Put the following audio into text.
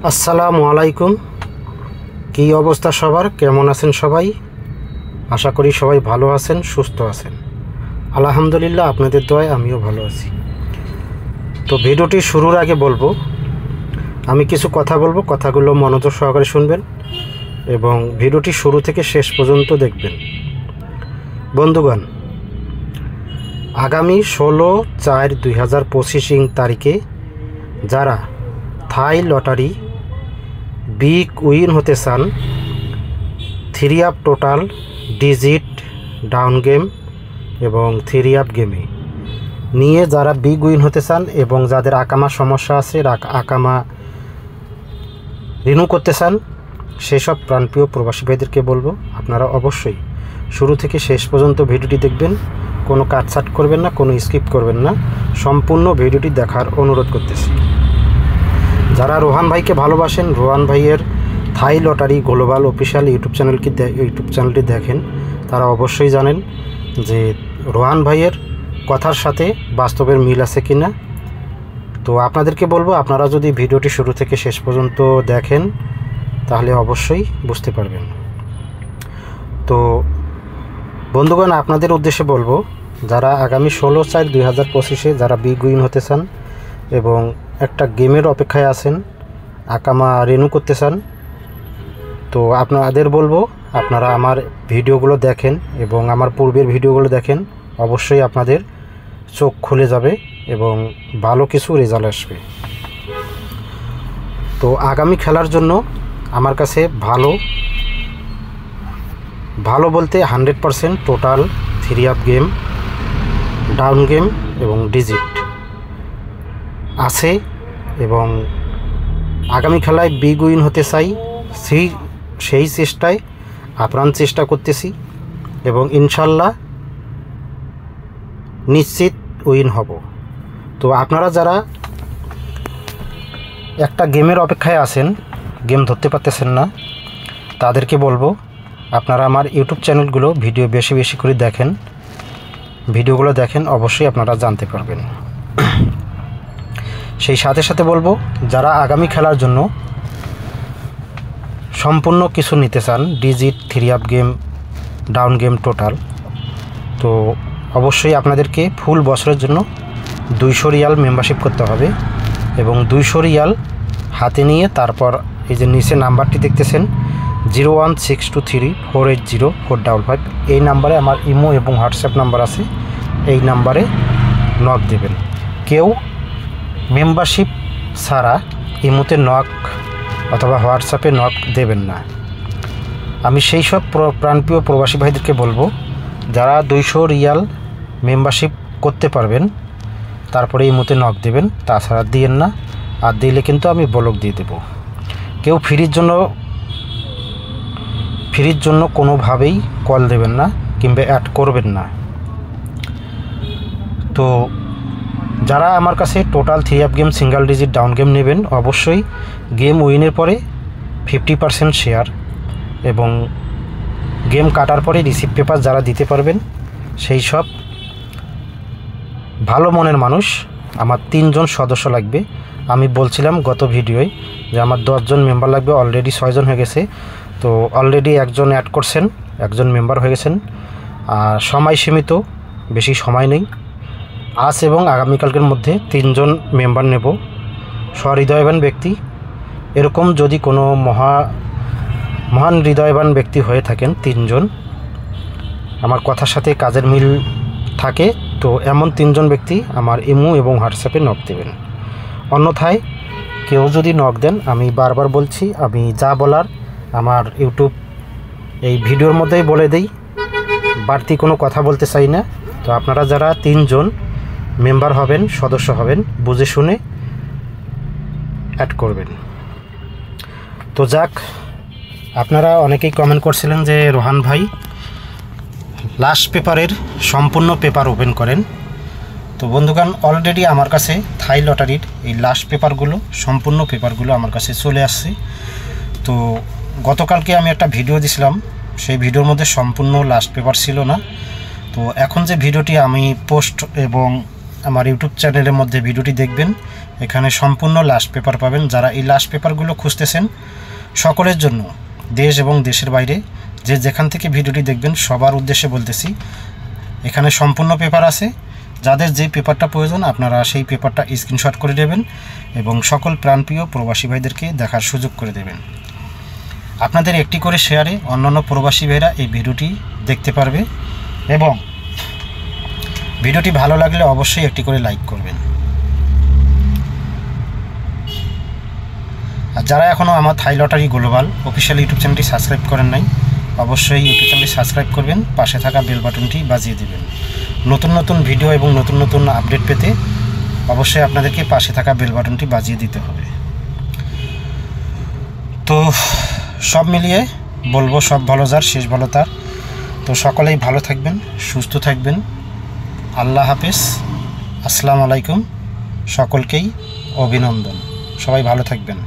আসসালামু আলাইকুম। কি অবস্থা সবার? কেমন আছেন সবাই? আশা করি সবাই ভালো আছেন, সুস্থ আছেন। আলহামদুলিল্লাহ, আপনাদের দোয়ায় আমিও ভালো আছি। তো ভিডিওটি শুরুর আগে বলবো, আমি কিছু কথা বলবো, কথাগুলো মনোযোগ সহকারে শুনবেন এবং ভিডিওটি শুরু থেকে শেষ পর্যন্ত দেখবেন। বন্ধুগণ, আগামী 16/4/2025 তারিখে যারা থাই লটারি বিগ উইন হতে চান, 3 up total, digit, down game এবং 3 আপ গেমে নিয়ে যারা বিগ উইন হতে চান এবং যাদের আকামা সমস্যা আছে, আকামা রিনিউ করতে চান, সেসব প্রাণপ্রিয় প্রবাসী ভাইদেরকে বলবো আপনারা অবশ্যই শুরু থেকে শেষ পর্যন্ত ভিডিওটি দেখবেন। কোনো কাটছাট করবেন না, কোনো স্কিপ করবেন না, সম্পূর্ণ ভিডিওটি দেখার অনুরোধ করতেছি। যারা রোহান ভাইকে ভালোবাসেন, রোহান ভাইয়ের থাই লটারি গ্লোবাল অফিসিয়াল ইউটিউব চ্যানেলটি দেখেন, তারা অবশ্যই জানেন যে রোহান ভাইয়ের কথার সাথে বাস্তবের মিল আছে কি না। তো আপনাদেরকে বলবো, আপনারা যদি ভিডিওটি শুরু থেকে শেষ পর্যন্ত দেখেন তাহলে অবশ্যই বুঝতে পারবেন। তো বন্ধুগণ, আপনাদের উদ্দেশ্যে বলবো, যারা আগামী 16/4/2025 যারা বিগ উইন হতে চান এবং একটা গেমের অপেক্ষায় আছেন, আকামা রিনিউ করতে চান, তো আপনাদের বলবো আপনারা আমার ভিডিওগুলো দেখেন এবং আমার পূর্বের ভিডিওগুলো দেখেন। অবশ্যই আপনাদের চোখ খুলে যাবে এবং ভালো কিছু রেজাল্ট আসবে। তো আগামী খেলার জন্য আমার কাছে ভালো বলতে 100% total 3 up game, down game এবং ডিজিট আছে এবং আগামী খেলায় বিগ উইন হতে চাই, সেই চেষ্টায় আপ্রাণ চেষ্টা করতেছি এবং ইনশাল্লাহ নিশ্চিত উইন হব। তো আপনারা যারা একটা গেমের অপেক্ষায় আছেন, গেম ধরতে পারতেছেন না, তাদেরকে বলবো আপনারা আমার ইউটিউব চ্যানেলগুলো ভিডিও বেশি বেশি করে দেখেন, ভিডিওগুলো দেখেন, অবশ্যই আপনারা জানতে পারবেন। সেই সাথে সাথে বলবো, যারা আগামী খেলার জন্য সম্পূর্ণ কিছু নিতে চান, digit, 3 up game, down game total, তো অবশ্যই আপনাদেরকে ফুল বছরের জন্য 200 রিয়াল মেম্বারশিপ করতে হবে এবং 200 রিয়াল হাতে নিয়ে তারপর এই যে নিচে নাম্বারটি দেখতেছেন 01623480455, এই নাম্বারে আমার ইমো এবং হোয়াটসঅ্যাপ নাম্বার আছে, এই নাম্বারে নক দেবেন। কেউ মেম্বারশিপ ছাড়া ইমোতে নক অথবা হোয়াটসঅ্যাপে নক দেবেন না। আমি সেই সব প্রাণপ্রিয় প্রবাসী ভাইদেরকে বলবো, যারা 200 রিয়াল মেম্বারশিপ করতে পারবেন তারপরে ইমোতে নক দেবেন, তাছাড়া দিয়েন না। আর দিলে কিন্তু আমি ব্লক দিয়ে দেব। কেউ ফ্রির জন্য কোনোভাবেই কল দেবেন না কিংবা অ্যাড করবেন না। তো যারা আমার কাছে total 3 up game, single digit, down game নেবেন, অবশ্যই গেম উইনের পরে 50% শেয়ার এবং গেম কাটার পরে রিসিপ্ট পেপার যারা দিতে পারবেন, সেই সব ভালো মনের মানুষ। আমার 3 জন সদস্য লাগবে। আমি বলছিলাম গত ভিডিওয় যে আমার 10 জন মেম্বার লাগবে, অলরেডি 6 জন হয়ে গেছে। তো অলরেডি একজন অ্যাড করছেন, একজন মেম্বার হয়ে গেছেন। আর সময় সীমিত, বেশি সময় নেই। আজ এবং আগামীকালকের মধ্যে 3 জন মেম্বার নেব, সহৃদয়বান ব্যক্তি। এরকম যদি কোনো মহান হৃদয়বান ব্যক্তি হয়ে থাকেন 3 জন, আমার কথার সাথে কাজের মিল থাকে, তো এমন 3 জন ব্যক্তি আমার ইমো এবং হোয়াটসঅ্যাপে নক দেবেন। অন্যথায় কেউ যদি নক দেন, আমি বারবার বলছি, আমি যা বলার আমার ইউটিউব এই ভিডিওর মধ্যেই বলে দেই, বাড়তি কোনো কথা বলতে চাই না। তো আপনারা যারা 3 জন মেম্বার হবেন, সদস্য হবেন, বুঝে শুনে অ্যাড করবেন। তো যাক, আপনারা অনেকেই কমেন্ট করছিলেন যে রোহান ভাই লাস্ট পেপারের সম্পূর্ণ পেপার ওপেন করেন। তো বন্ধুগণ, অলরেডি আমার কাছে থাই লটারির এই লাস্ট পেপারগুলো, সম্পূর্ণ পেপারগুলো আমার কাছে চলে আসছে। তো গতকালকে আমি একটা ভিডিও দিছিলাম, সেই ভিডিওর মধ্যে সম্পূর্ণ লাস্ট পেপার ছিল না। তো এখন যে ভিডিওটি আমি পোস্ট এবং আমার ইউটিউব চ্যানেলের মধ্যে ভিডিওটি দেখবেন, এখানে সম্পূর্ণ লাস্ট পেপার পাবেন। যারা এই লাস্ট পেপারগুলো খুঁজতেছেন সকলের জন্য, দেশ এবং দেশের বাইরে যে যেখান থেকে ভিডিওটি দেখবেন সবার উদ্দেশ্যে বলতেছি, এখানে সম্পূর্ণ পেপার আছে। যাদের যে পেপারটা প্রয়োজন আপনারা সেই পেপারটা স্ক্রিনশট করে দেবেন এবং সকল প্রাণপ্রিয় প্রবাসী ভাইদেরকে দেখার সুযোগ করে দেবেন। আপনাদের একটি করে শেয়ারে অন্যান্য প্রবাসী ভাইরা এই ভিডিওটি দেখতে পারবে এবং ভিডিওটি ভালো লাগলে অবশ্যই একটি করে লাইক করবেন। আর যারা এখনও আমার থাই লটারি গ্লোবাল অফিসিয়াল ইউটিউব চ্যানেলটি সাবস্ক্রাইব করেন নাই, অবশ্যই ইউটিউব চ্যানেলটি সাবস্ক্রাইব করবেন, পাশে থাকা বেল বাটনটি বাজিয়ে দেবেন। নতুন নতুন ভিডিও এবং নতুন নতুন আপডেট পেতে অবশ্যই আপনাদেরকে পাশে থাকা বেল বাটনটি বাজিয়ে দিতে হবে। তো সব মিলিয়ে বলবো, সব ভালো যার শেষ ভালো তার। তো সকলেই ভালো থাকবেন, সুস্থ থাকবেন। আল্লাহ হাফেজ, আসসালামু আলাইকুম। সকলকেই অভিনন্দন। সবাই ভালো থাকবেন।